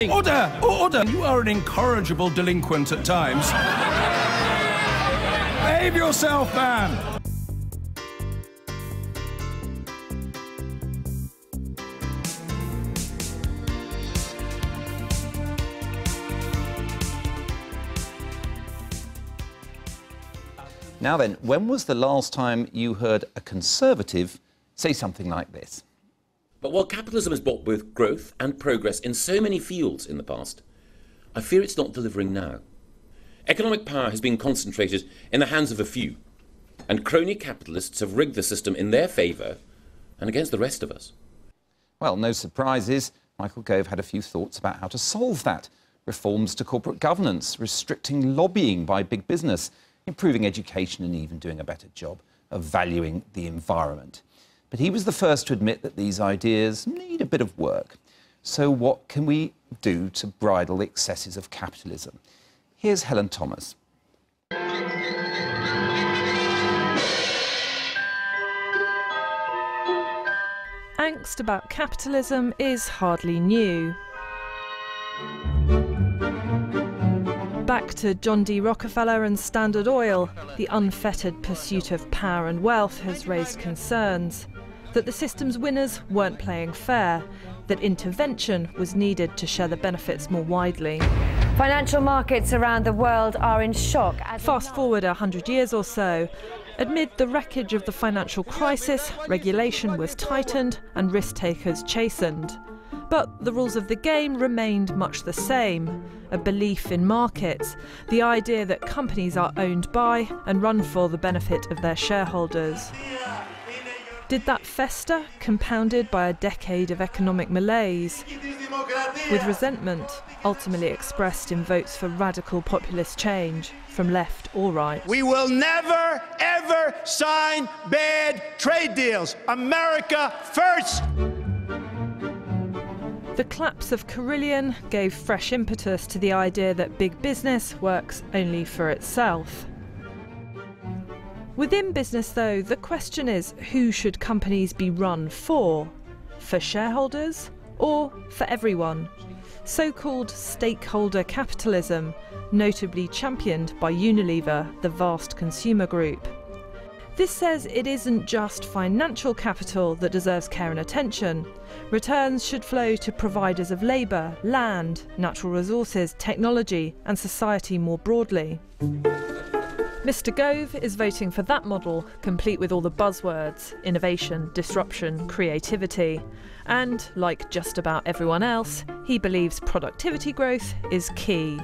Order! Order! You are an incorrigible delinquent at times. Behave yourself, man! Now then, when was the last time you heard a Conservative say something like this? But while capitalism has brought both growth and progress in so many fields in the past, I fear it's not delivering now. Economic power has been concentrated in the hands of a few, and crony capitalists have rigged the system in their favour and against the rest of us. Well, no surprises. Michael Gove had a few thoughts about how to solve that. Reforms to corporate governance, restricting lobbying by big business, improving education and even doing a better job of valuing the environment. But he was the first to admit that these ideas need a bit of work. So what can we do to bridle the excesses of capitalism? Here's Helen Thomas. Angst about capitalism is hardly new. Back to John D. Rockefeller and Standard Oil, the unfettered pursuit of power and wealth has raised concerns that the system's winners weren't playing fair, that intervention was needed to share the benefits more widely. Financial markets around the world are in shock. Fast forward 100 years or so. Amid the wreckage of the financial crisis, regulation was tightened and risk-takers chastened. But the rules of the game remained much the same. A belief in markets, the idea that companies are owned by and run for the benefit of their shareholders. Did that fester, compounded by a decade of economic malaise, with resentment ultimately expressed in votes for radical populist change from left or right? We will never, ever sign bad trade deals. America first! The collapse of Carillion gave fresh impetus to the idea that big business works only for itself. Within business, though, the question is, who should companies be run for? For shareholders or for everyone? So-called stakeholder capitalism, notably championed by Unilever, the vast consumer group. This says it isn't just financial capital that deserves care and attention. Returns should flow to providers of labour, land, natural resources, technology and society more broadly. Mr. Gove is voting for that model, complete with all the buzzwords: innovation, disruption, creativity. And, like just about everyone else, he believes productivity growth is key.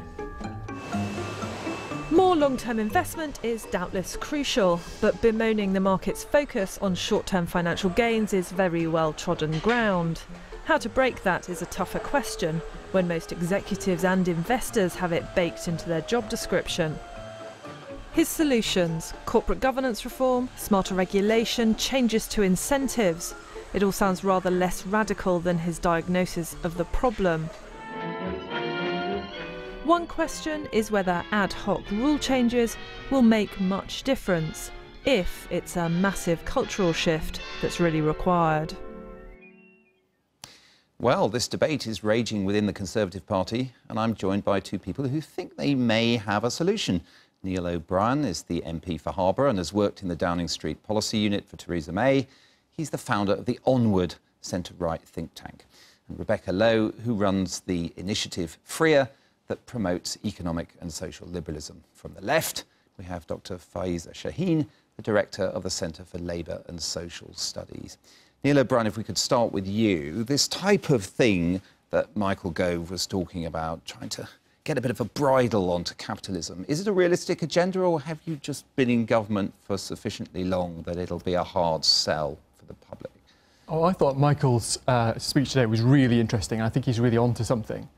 More long-term investment is doubtless crucial, but bemoaning the market's focus on short-term financial gains is very well-trodden ground. How to break that is a tougher question, when most executives and investors have it baked into their job description. His solutions: corporate governance reform, smarter regulation, changes to incentives. It all sounds rather less radical than his diagnosis of the problem. One question is whether ad hoc rule changes will make much difference, if it's a massive cultural shift that's really required. Well, this debate is raging within the Conservative Party, and I'm joined by two people who think they may have a solution. Neil O'Brien is the MP for Harbour and has worked in the Downing Street Policy Unit for Theresa May. He's the founder of the Onward centre-right think tank. And Rebecca Lowe, who runs the initiative Freer, that promotes economic and social liberalism. From the left, we have Dr. Faiza Shaheen, the director of the Centre for Labour and Social Studies. Neil O'Brien, if we could start with you, this type of thing that Michael Gove was talking about, trying to get a bit of a bridle onto capitalism, is it a realistic agenda, or have you just been in government for sufficiently long that it'll be a hard sell for the public? Oh, I thought Michael's speech today was really interesting, and I think he's really onto something.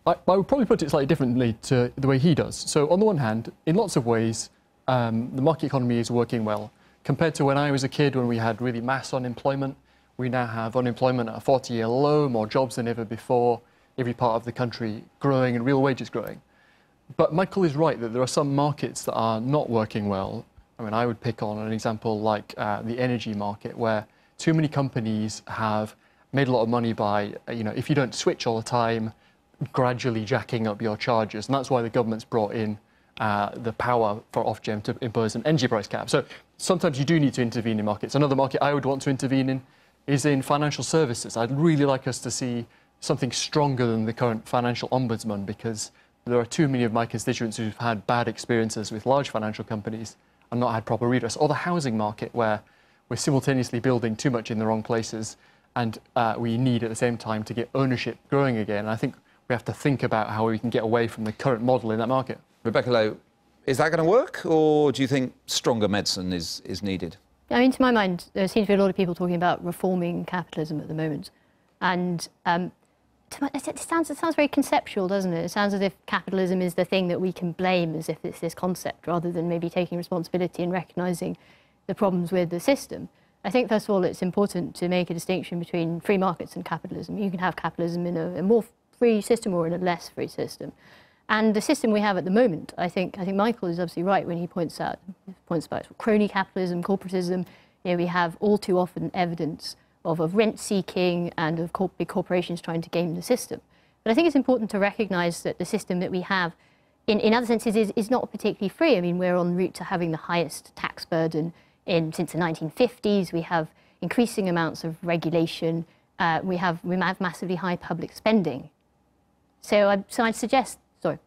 I would probably put it slightly differently to the way he does. So on the one hand, in lots of ways, the market economy is working well. Compared to when I was a kid, when we had really mass unemployment, we now have unemployment at a 40-year low, more jobs than ever before, every part of the country growing and real wages growing. But Michael is right that there are some markets that are not working well. I mean, I would pick on an example like the energy market, where too many companies have made a lot of money by, if you don't switch all the time, gradually jacking up your charges. And that's why the government's brought in the power for Ofgem to impose an energy price cap. So sometimes you do need to intervene in markets. Another market I would want to intervene in is in financial services. I'd really like us to see something stronger than the current financial ombudsman, because there are too many of my constituents who've had bad experiences with large financial companies and not had proper redress. Or the housing market, where we're simultaneously building too much in the wrong places, and we need at the same time to get ownership growing again. And I think we have to think about how we can get away from the current model in that market. Rebecca Lowe, is that going to work, or do you think stronger medicine is needed? I mean, to my mind, there seems to be a lot of people talking about reforming capitalism at the moment. And it sounds very conceptual, doesn't it? It sounds as if capitalism is the thing that we can blame, as if it's this concept, rather than maybe taking responsibility and recognising the problems with the system. I think, first of all, it's important to make a distinction between free markets and capitalism. You can have capitalism in a more free system or in a less free system. And the system we have at the moment, I think Michael is absolutely right when he points about crony capitalism, corporatism. You know, we have all too often evidence of rent-seeking and of big corporations trying to game the system. But I think it's important to recognise that the system that we have, in other senses, is not particularly free. I mean, we're en route to having the highest tax burden since the 1950s. We have increasing amounts of regulation. We have massively high public spending. So I'd suggest. Sorry.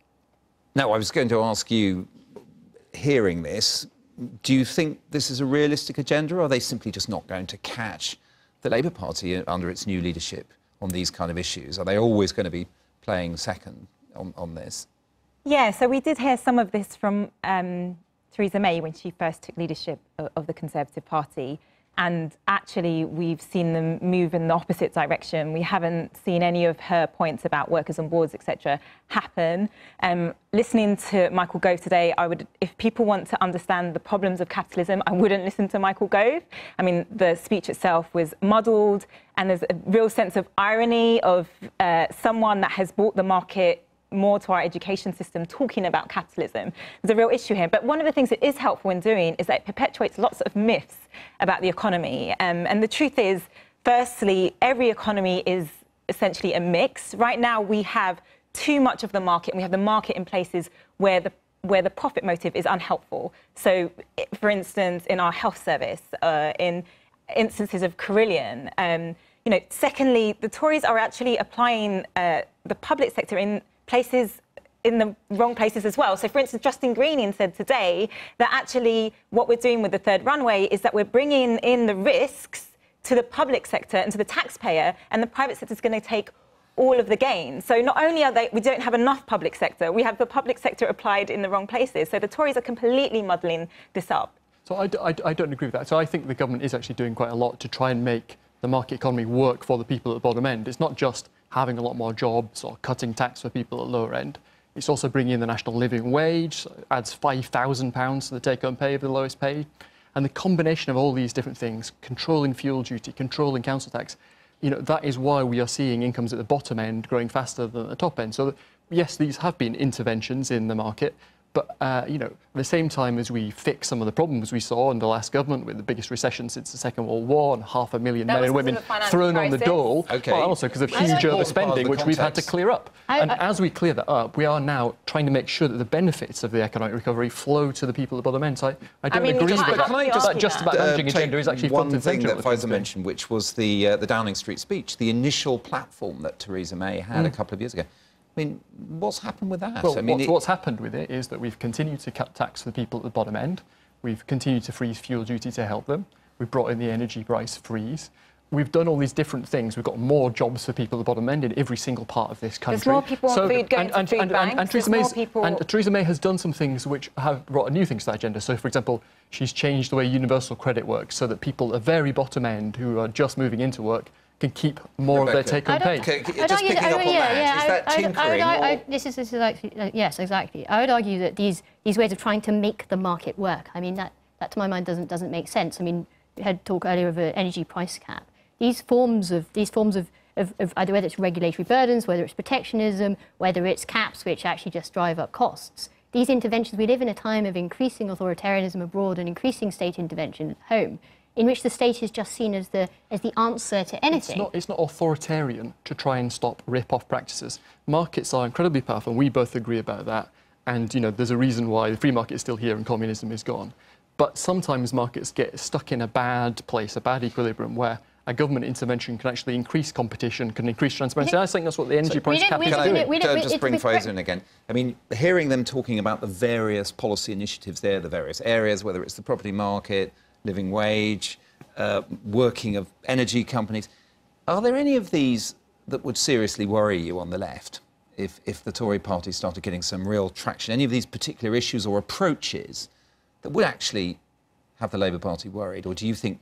No, I was going to ask you, hearing this, do you think this is a realistic agenda, or are they simply just not going to catch the Labour Party under its new leadership on these kind of issues? Are they always going to be playing second on this? Yeah, so we did hear some of this from Theresa May when she first took leadership of the Conservative Party. And actually, we've seen them move in the opposite direction. We haven't seen any of her points about workers on boards, etc., happen. Listening to Michael Gove today, if people want to understand the problems of capitalism, I wouldn't listen to Michael Gove. I mean, the speech itself was muddled, and there's a real sense of irony of someone that has brought the market more to our education system talking about capitalism. There's a real issue here. But one of the things it is helpful in doing is that it perpetuates lots of myths about the economy. And the truth is, firstly, every economy is essentially a mix. Right now, we have too much of the market, and we have the market in places where the profit motive is unhelpful. So, for instance, in our health service, in instances of Carillion. Secondly, the Tories are actually applying the public sector in the wrong places as well. So, for instance, Justine Greening said today that actually what we're doing with the third runway is that we're bringing in the risks to the public sector and to the taxpayer, and the private sector is going to take all of the gain. So not only we don't have enough public sector, we have the public sector applied in the wrong places. So the Tories are completely muddling this up. So I don't agree with that. So I think the government is actually doing quite a lot to try and make the market economy work for the people at the bottom end. It's not just having a lot more jobs or cutting tax for people at the lower end. It's also bringing in the national living wage, adds £5,000 to the take-home pay of the lowest paid. And the combination of all these different things, controlling fuel duty, controlling council tax, that is why we are seeing incomes at the bottom end growing faster than at the top end. So, yes, these have been interventions in the market, but, at the same time as we fix some of the problems we saw in the last government with the biggest recession since the Second World War and 500,000 men and women thrown on the dole, well, also because of huge overspending, which we've had to clear up. And as we clear that up, we are now trying to make sure that the benefits of the economic recovery flow to the people at the bottom end. So I don't agree with that. Can I just just about managing agenda is actually one thing that Faisal mentioned, which was the Downing Street speech, the initial platform that Theresa May had a couple of years ago. I mean, what's happened with that? Well, what's happened with it is that we've continued to cut tax for the people at the bottom end. We've continued to freeze fuel duty to help them. We've brought in the energy price freeze. We've done all these different things. We've got more jobs for people at the bottom end in every single part of this country. There's more people on food going to food banks. And Theresa May has done some things which have brought new things to the agenda. So, for example, she's changed the way universal credit works so that people at the very bottom end who are just moving into work can keep more of their take-home pay. Just picking up on that, is that tinkering? This is actually, yes, exactly. I would argue that these ways of trying to make the market work, I mean, that to my mind doesn't make sense. I mean, we had talk earlier of an energy price cap. These forms of either whether it's regulatory burdens, whether it's protectionism, whether it's caps which actually just drive up costs. These interventions, we live in a time of increasing authoritarianism abroad and increasing state intervention at home. in which the state is just seen as the answer to anything. It's not authoritarian to try and stop rip-off practices. Markets are incredibly powerful, and we both agree about that. And, you know, there's a reason why the free market is still here and communism is gone. But sometimes markets get stuck in a bad place, a bad equilibrium, where a government intervention can actually increase competition, can increase transparency. I think that's what the energy price cap is doing. Can I just bring Fraser in again? I mean, hearing them talking about the various policy initiatives there, the various areas, whether it's the property market, living wage, working of energy companies, are there any of these that would seriously worry you on the left if the Tory party started getting some real traction? Any of these particular issues or approaches that would actually have the Labour Party worried? Or do you think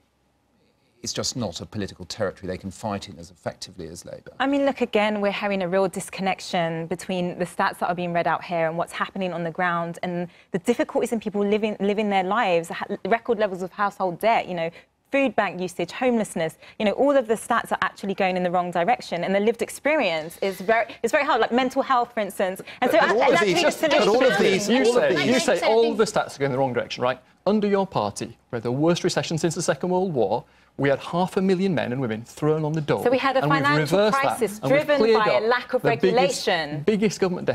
it's just not a political territory they can fight in as effectively as Labour? I mean, look, again, we're having a real disconnection between the stats that are being read out here and what's happening on the ground, and the difficulties in people living their lives, record levels of household debt, you know, food bank usage, homelessness, you know, all of the stats are actually going in the wrong direction, and the lived experience is very hard, like mental health, for instance. And so all of these, you say all the stats are going in the wrong direction, right? Under your party, we had the worst recession since the Second World War. We had 500,000 men and women thrown on the dole. So we had a financial crisis driven by a lack of regulation. Biggest government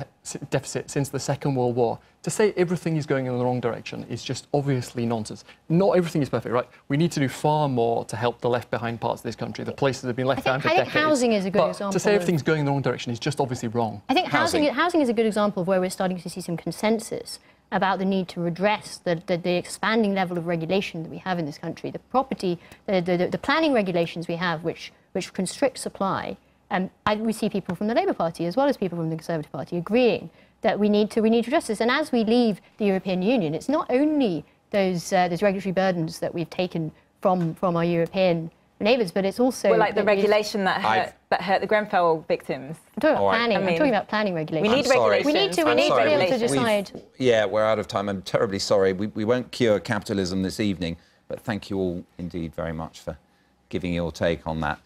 deficit since the Second World War. To say everything is going in the wrong direction is just obviously nonsense. Not everything is perfect, right? We need to do far more to help the left-behind parts of this country, the places that have been left behind for decades. I think housing is a good example. To say everything's going in the wrong direction is just obviously wrong. I think housing is a good example of where we're starting to see some consensus about the need to redress the expanding level of regulation that we have in this country, the property, the planning regulations we have, which constrict supply. We see people from the Labour Party as well as people from the Conservative Party agreeing that we need to address this. And as we leave the European Union, it's not only those regulatory burdens that we've taken from our European neighbours, but it's also like the regulation that hurt the Grenfell victims. I'm talking about planning. I'm talking about planning regulations. We need regulations. We need to be able to decide. Yeah, we're out of time. I'm terribly sorry. We won't cure capitalism this evening, but thank you all indeed very much for giving your take on that.